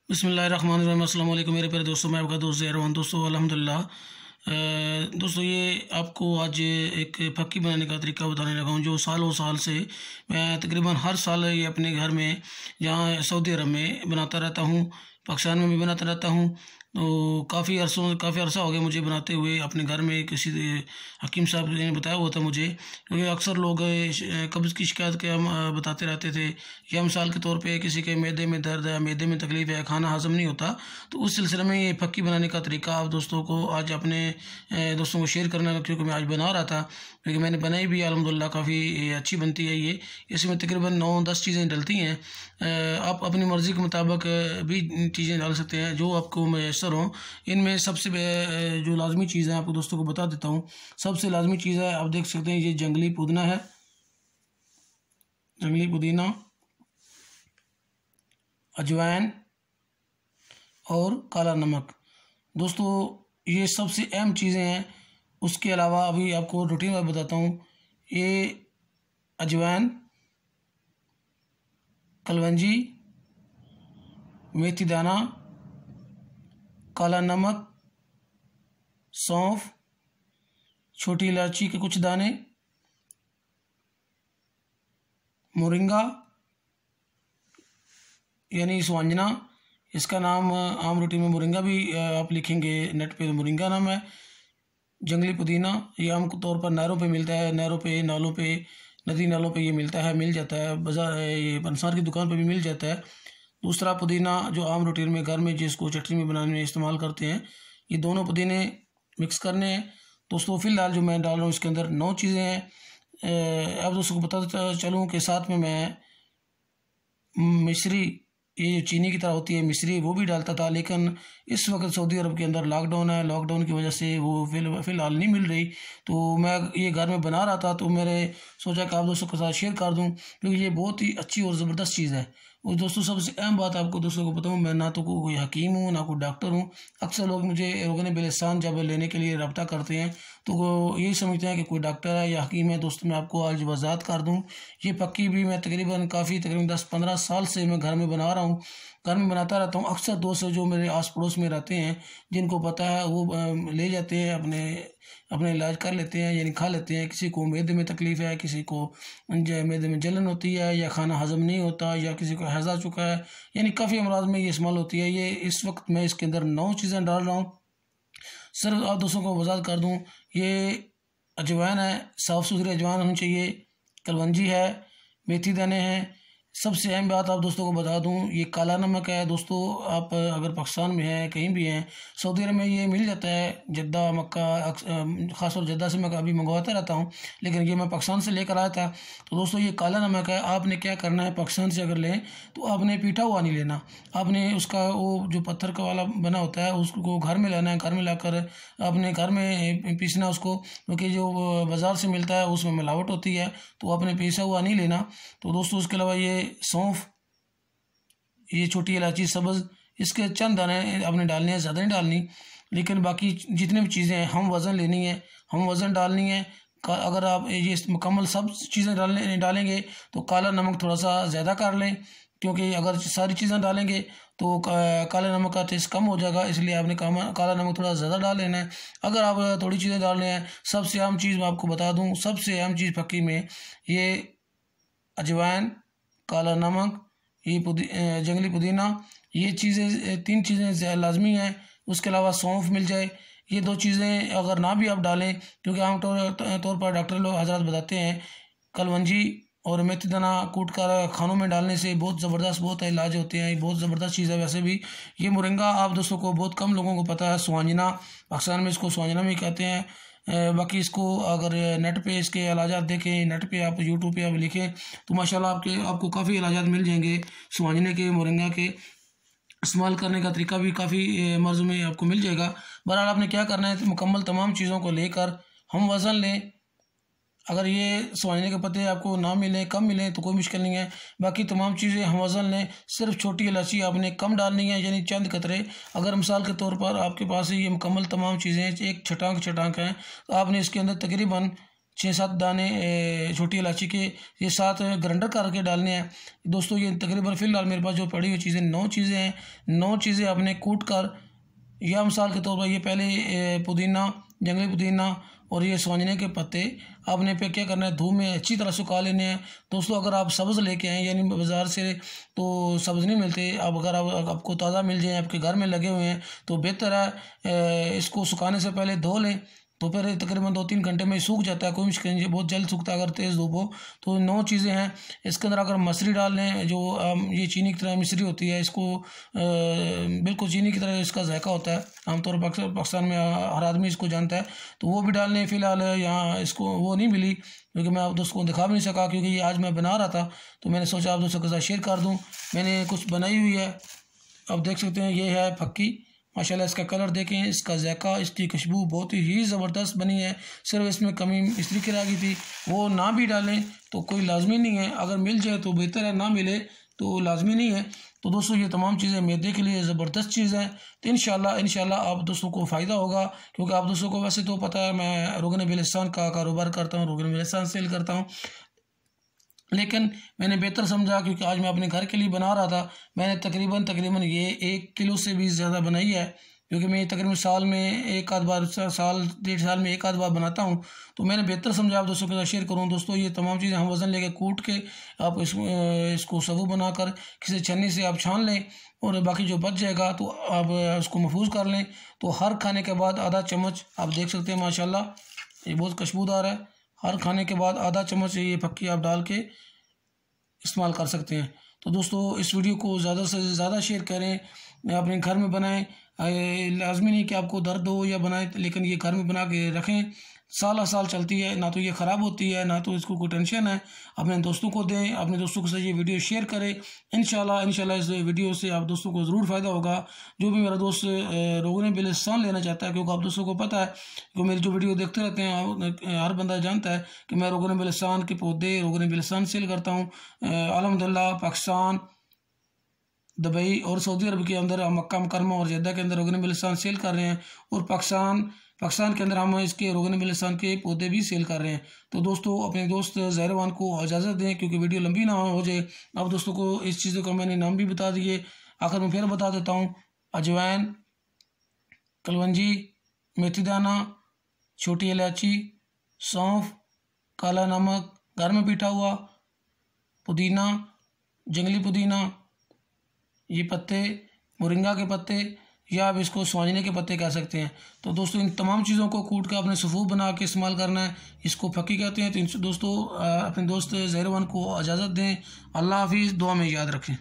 बिस्मिल्लाहिर्रहमानिर्रहीम। अस्सलाम वालेकुम मेरे प्यारे दोस्तों, मैं आपका दोस्त ज़हरवान। दोस्तों अल्हम्दुलिल्लाह दोस्तों ये आपको आज एक फ़क्की बनाने का तरीका बताने लगा हूँ जो सालों साल से मैं तकरीबन हर साल ये अपने घर में यहाँ सऊदी अरब में बनाता रहता हूँ। पाकिस्तान में भी बनाता रहता हूँ। तो काफ़ी अरसा हो गया मुझे बनाते हुए। अपने घर में किसी हकीम साहब ने बताया हुआ था मुझे, क्योंकि अक्सर लोग कब्ज़ की शिकायत के हम बताते रहते थे, या मिसाल के तौर पे किसी के मैदे में दर्द है, मैदे में तकलीफ़ है, खाना हज़म नहीं होता। तो उस सिलसिले में ये फ़क्की बनाने का तरीका आप दोस्तों को आज अपने दोस्तों को शेयर करना, क्योंकि मैं आज बना रहा था, क्योंकि मैंने बनाई भी अल्हम्दुलिल्लाह काफ़ी अच्छी बनती है ये। इसमें तकरीबन 9-10 चीज़ें डलती हैं। आप अपनी मर्ज़ी के मुताबिक भी चीज़ें डाल सकते हैं जो आपको मैसर हों। इनमें सबसे जो लाज़मी चीज़ है आपको दोस्तों को बता देता हूँ। सबसे लाज़मी चीज़ है, आप देख सकते हैं, ये जंगली पुदीना है। जंगली पुदीना, अजवाइन और काला नमक। दोस्तों ये सबसे अहम चीज़ें हैं। उसके अलावा अभी आपको रूटीन में बताता हूँ। ये अजवाइन, कलवंजी, मेथी दाना, काला नमक, सौंफ, छोटी इलायची के कुछ दाने, मोरिंगा यानी स्वांजना, इसका नाम आम रोटी में मोरिंगा भी आप लिखेंगे नेट पे, मोरिंगा नाम है। जंगली पुदीना, ये आम तौर पर नहरों पे मिलता है, नहरों पे, नालों पे, नदी नालों पे ये मिलता है, मिल जाता है। बाजार ये पंसार की दुकान पे भी मिल जाता है। दूसरा पुदीना जो आम रूटीन में घर में जिसको चटनी में बनाने में इस्तेमाल करते हैं, ये दोनों पुदीने मिक्स करने हैं। दोस्तों फ़िलहाल जो मैं डाल रहा हूँ इसके अंदर 9 चीज़ें हैं। अब दोस्तों को बताता चलूँ कि साथ में मैं मिश्री, ये जो चीनी की तरह होती है मिश्री, वो भी डालता था, लेकिन इस वक्त सऊदी अरब के अंदर लॉकडाउन है। लॉकडाउन की वजह से वो फ़िलहाल नहीं मिल रही। तो मैं ये घर में बना रहा था, तो मैंने सोचा कि आप दोस्तों के साथ शेयर कर दूं, क्योंकि ये बहुत ही अच्छी और ज़बरदस्त चीज़ है। और दोस्तों सबसे अहम बात आपको दोस्तों को बताऊँ, मैं ना तो कोई हकीम हूँ ना कोई डॉक्टर हूँ। अक्सर लोग मुझे रोगन बिलिस्तान जब लेने के लिए रब्ता करते हैं तो वो यही समझते हैं कि कोई डॉक्टर है या हकीम है। दोस्तों मैं आपको आज वजाहत कर दूँ, ये पक्की भी मैं तकरीबन 10-15 साल से मैं घर में बना रहा हूँ, घर में बनाता रहता हूँ। अक्सर दोस्त जो मेरे आस पड़ोस में रहते हैं, जिनको पता है, वो ले जाते हैं, अपने इलाज कर लेते हैं, यानी खा लेते हैं। किसी को मैदे में तकलीफ़ है, किसी को मैदे में जलन होती है, या खाना हज़म नहीं होता, या किसी को हैज़ा चुका है, यानी काफ़ी अमराज में ये इस्तेमाल होती है। ये इस वक्त मैं इसके अंदर 9 चीज़ें डाल रहा हूँ। सिर्फ आप दोस्तों को वजाहत कर दूँ, ये अजवाइन है, साफ़ सुथरी अजवाइन होनी चाहिए, कलवंजी है, मेथी दाने हैं। सबसे अहम बात आप दोस्तों को बता दूं, ये काला नमक है। दोस्तों आप अगर पाकिस्तान में हैं, कहीं भी हैं, सऊदी अरब में ये मिल जाता है, जद्दा, मक्का, ख़ासतौर जद्दा से मैं अभी मंगवाता रहता हूं, लेकिन ये मैं पाकिस्तान से लेकर आया था। तो दोस्तों ये काला नमक है। आपने क्या करना है, पाकिस्तान से अगर लें तो आपने पीटा हुआ नहीं लेना, आपने उसका वो जो पत्थर का वाला बना होता है उसको घर में लाना है। घर में लाकर आपने घर में पीसना उसको, क्योंकि जो बाज़ार से मिलता है उसमें मिलावट होती है, तो आपने पीसा हुआ नहीं लेना। तो दोस्तों उसके अलावा ये सौंफ, ये छोटी इलायची सब्ज़, इसके चंद दाने आपने डालने हैं, ज़्यादा नहीं डालनी। लेकिन बाकी जितने भी चीज़ें हैं हम वज़न लेनी है, हम वज़न डालनी है। अगर आप ये मुकम्मल सब चीज़ें डालेंगे तो काला नमक थोड़ा सा ज़्यादा कर लें, क्योंकि अगर सारी चीज़ें डालेंगे तो काले नमक का टेस्ट कम हो जाएगा, इसलिए आपने काला नमक थोड़ा ज़्यादा डाल लेना है। अगर आप थोड़ी चीज़ें डाल रहे हैं, सबसे अहम चीज़ मैं आपको बता दूँ, सबसे अहम चीज़ फ़क्की में ये अजवाइन, काला नमक, ये जंगली पुदीना, ये चीज़ें 3 चीज़ें लाजमी हैं। उसके अलावा सौंफ मिल जाए। ये 2 चीज़ें अगर ना भी आप डालें, क्योंकि आम तौर पर डॉक्टर लोग हजरात बताते हैं कलवंजी और मेथी दाना कूट कर खानों में डालने से बहुत ज़बरदस्त बहुत इलाज होते हैं। ये बहुत ज़बरदस्त चीज़ है। वैसे भी ये मोरिंगा आप दोस्तों को बहुत कम लोगों को पता है, स्वांजना, पाकिस्तान में इसको स्वांजना भी कहते हैं। बाकी इसको अगर नेट पे इसके इलाजात देखें, नेट पे आप यूट्यूब पे आप लिखें तो माशाल्लाह आपको काफ़ी इलाजात मिल जाएंगे स्वांजने के, मोरिंगा के। इस्तेमाल करने का तरीका भी काफ़ी मर्ज़ में आपको मिल जाएगा। बहरहाल आपने क्या करना है, तो मुकम्मल तमाम चीज़ों को लेकर हम वज़न लें। अगर ये स्वांजने के पत्ते आपको ना मिलें, कम मिलें, तो कोई मुश्किल नहीं है। बाकी तमाम चीज़ें हम वज़न लें। सिर्फ छोटी इलायची आपने कम डालनी है, यानी चंद कतरे। अगर मिसाल के तौर पर आपके पास ये मुकम्मल तमाम चीज़ें एक छटांक हैं, तो आपने इसके अंदर तकरीबन 6-7 दाने छोटी इलायची के, ये 7 ग्राइंडर करके डालने हैं दोस्तों। ये तकरीबन फ़िलहाल मेरे पास जो पड़ी हुई चीज़ें 9 चीज़ें हैं। 9 चीज़ें आपने कूट कर, या मिसाल के तौर पर ये पहले पुदीना, जंगली पुदीना और ये सोंजने के पत्ते आपने पे क्या करना है, धूप में अच्छी तरह सुखा लेने हैं दोस्तों। अगर आप सब्ज़ लेके आएँ, यानी बाज़ार से तो सब्ज़ नहीं मिलते, अब अगर आपको ताज़ा मिल जाए, आपके घर में लगे हुए हैं तो बेहतर है। इसको सुखाने से पहले धो लें, तो फिर तकरीबन 2-3 घंटे में सूख जाता है, कोई मुश्किल नहीं, बहुत जल्द सूखता है अगर तेज़ धूप हो। तो 9 चीज़ें हैं। इसके अंदर अगर मसरी डाल लें, जो ये चीनी की तरह मिश्री होती है, इसको बिल्कुल चीनी की तरह इसका जायका होता है, आमतौर पर पाकिस्तान में हर आदमी इसको जानता है, तो वो भी डाल लें। फ़िलहाल यहाँ इसको वो नहीं मिली, क्योंकि मैं आप दोस्तों को दिखा भी नहीं सका, क्योंकि ये आज मैं बना रहा था, तो मैंने सोचा आप दोस्तों के साथ शेयर कर दूँ। मैंने कुछ बनाई हुई है, अब देख सकते हैं, ये है फक्की। माशाल्लाह इसका कलर देखें, इसका जायका, इसकी खुशबू बहुत ही ज़बरदस्त बनी है। सिर्फ इसमें कमी इस तरीके रह गई थी, वो ना भी डालें तो कोई लाजमी नहीं है, अगर मिल जाए तो बेहतर है, ना मिले तो लाजमी नहीं है। तो दोस्तों ये तमाम चीज़ें मैदे के लिए ज़बरदस्त चीज़ है। तो इंशाल्लाह आप दोस्तों को फ़ायदा होगा, क्योंकि आप दोस्तों को वैसे तो पता है मैं रोगन बेलस्तान का कारोबार करता हूँ, रोगन बेलस्तान सेल करता हूँ, लेकिन मैंने बेहतर समझा, क्योंकि आज मैं अपने घर के लिए बना रहा था। मैंने तकरीबन ये 1 किलो से भी ज़्यादा बनाई है, क्योंकि मैं तकरीबन साल में एक आध बार, साल 1.5 साल में एक आध बार बनाता हूँ। तो मैंने बेहतर समझा आप दोस्तों के साथ शेयर करूँ। दोस्तों ये तमाम चीज़ें हम वज़न लेके कूट के आप इसको सबू बनाकर किसी छन्नी से आप छान लें, और बाकी जो बच जाएगा तो आप उसको महफूज कर लें। तो हर खाने के बाद आधा चम्मच, आप देख सकते हैं माशाल्लाह ये बहुत खुशबूदार है। हर खाने के बाद आधा चम्मच ये फक्की आप डाल के इस्तेमाल कर सकते हैं। तो दोस्तों इस वीडियो को ज़्यादा से ज़्यादा शेयर करें, अपने घर में बनाएं। लाजमी नहीं कि आपको दर्द हो या बनाएं, लेकिन ये घर में बना के रखें, साल साल चलती है, ना तो ये ख़राब होती है, ना तो इसको कोई टेंशन है। अपने दोस्तों को दें, अपने दोस्तों के साथ ये वीडियो शेयर करें। इंशाल्लाह इस वीडियो से आप दोस्तों को ज़रूर फ़ायदा होगा। जो भी मेरा दोस्त रोगन बेलस्तान लेना चाहता है, क्योंकि आप दोस्तों को पता है कि मेरी जो वीडियो देखते रहते हैं, हर बंदा जानता है कि मैं रोगन बेलस्तान के पौधे, रोगन बेलस्तान सेल करता हूँ। अल्हम्दुलिल्लाह पाकिस्तान, दुबई और सऊदी अरब के अंदर, मक्का मुकरमा और जद्दा के अंदर रोगन बेलस्तान सेल कर रहे हैं, और पाकिस्तान के अंदर हम इसके रोगन बेलस्तान के पौधे भी सेल कर रहे हैं। तो दोस्तों अपने दोस्त ज़हरवान को इजाज़त दें, क्योंकि वीडियो लंबी ना हो जाए। अब दोस्तों को इस चीज़ों का मैंने नाम भी बता दिए, आखिर में फिर बता देता हूँ। अजवाइन, कलवंजी, मेथी दाना, छोटी इलायची, सौंफ, काला नमक, घर में पीटा हुआ पुदीना, जंगली पुदीना, ये पत्ते, मोरिंगा के पत्ते, या आप इसको सोंजने के पत्ते कह सकते हैं। तो दोस्तों इन तमाम चीज़ों को कूट कर अपने सफ़ूफ बना के इस्तेमाल करना है, इसको फक्की कहते हैं। तो दोस्तों अपने दोस्त ज़हरवान को इजाज़त दें। अल्लाह हाफिज़, दुआ में याद रखें।